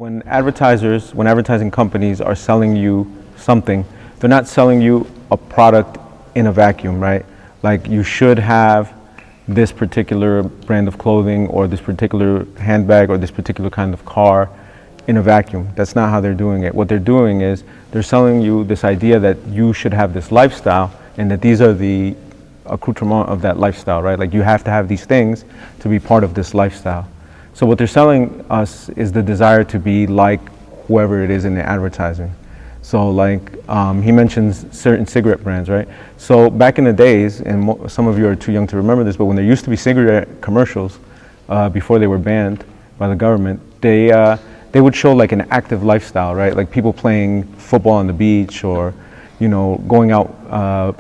When advertising companies are selling you something, they're not selling you a product in a vacuum, right? Like you should have this particular brand of clothing or this particular handbag or this particular kind of car in a vacuum. That's not how they're doing it. What they're doing is they're selling you this idea that you should have this lifestyle and that these are the accoutrement of that lifestyle, right? Like you have to have these things to be part of this lifestyle. So what they're selling us is the desire to be like whoever it is in the advertising. So like he mentions certain cigarette brands, right? So back in the days, and some of you are too young to remember this, but when there used to be cigarette commercials before they were banned by the government, they would show like an active lifestyle, right? Like people playing football on the beach or, you know, going out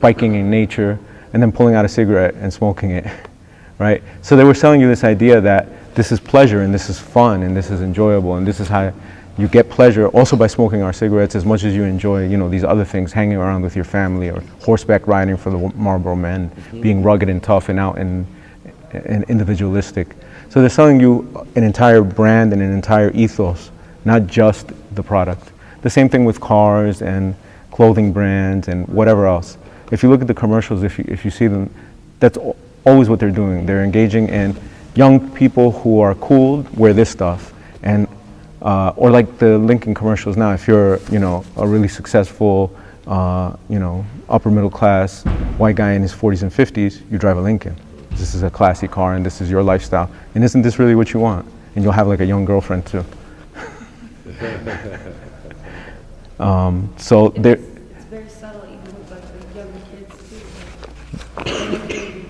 biking in nature and then pulling out a cigarette and smoking it, right? So they were selling you this idea that this is pleasure and this is fun and this is enjoyable and this is how you get pleasure also by smoking our cigarettes as much as you enjoy, you know, these other things, hanging around with your family or horseback riding for the Marlboro Men, being rugged and tough and out and individualistic. So they're selling you an entire brand and an entire ethos, not just the product. The same thing with cars and clothing brands and whatever else. If you look at the commercials, if you see them, that's always what they're doing. They're engaging in young people who are cool wear this stuff, and or like the Lincoln commercials now. If you're, you know, a really successful, you know, upper middle class white guy in his 40s and 50s, you drive a Lincoln. This is a classy car, and this is your lifestyle. And isn't this really what you want? And you'll have like a young girlfriend too. So there. It's very subtle, even with like the younger kids too.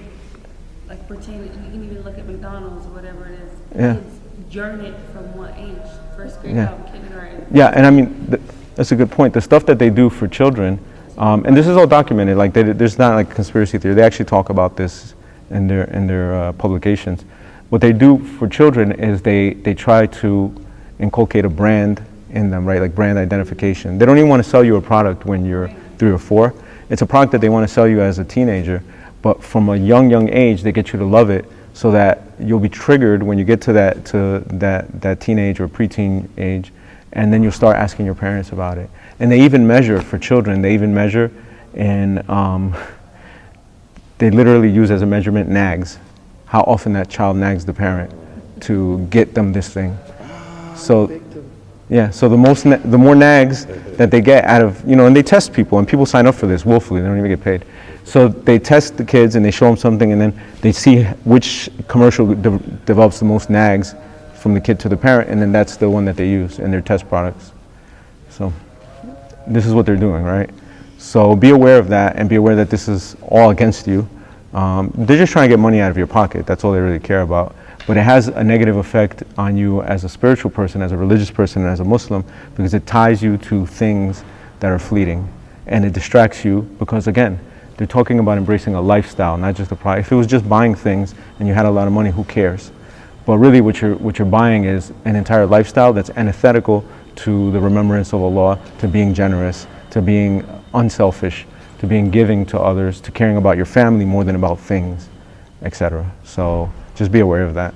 Like pertaining, you can even look at McDonald's or whatever it is. Yeah. Kids learn it from what age? First grade, Yeah. kindergarten. Yeah, and I mean that's a good point. The stuff that they do for children, and this is all documented. Like there's not like conspiracy theory. They actually talk about this in their publications. What they do for children is they try to inculcate a brand in them, right? Like brand identification. They don't even want to sell you a product when you're 3 or 4. It's a product that they want to sell you as a teenager, but from a young age, they get you to love it so that you'll be triggered when you get to that teenage or preteen age, and then you'll start asking your parents about it. And they even measure for children. They even measure in they literally use as a measurement nags, how often that child nags the parent to get them this thing. So, yeah, so the more nags that they get out of, you know, and they test people, and people sign up for this willfully, they don't even get paid. So they test the kids and they show them something, and then they see which commercial develops the most nags from the kid to the parent, and then that's the one that they use in their test products. So this is what they're doing, right? So be aware of that, and be aware that this is all against you. They're just trying to get money out of your pocket. That's all they really care about. But it has a negative effect on you as a spiritual person, as a religious person, and as a Muslim, because it ties you to things that are fleeting. And it distracts you because, again, they're talking about embracing a lifestyle, not just a product. If it was just buying things and you had a lot of money, who cares? But really what you're buying is an entire lifestyle that's antithetical to the remembrance of Allah, to being generous, to being unselfish, to being giving to others, to caring about your family more than about things, etc. So just be aware of that.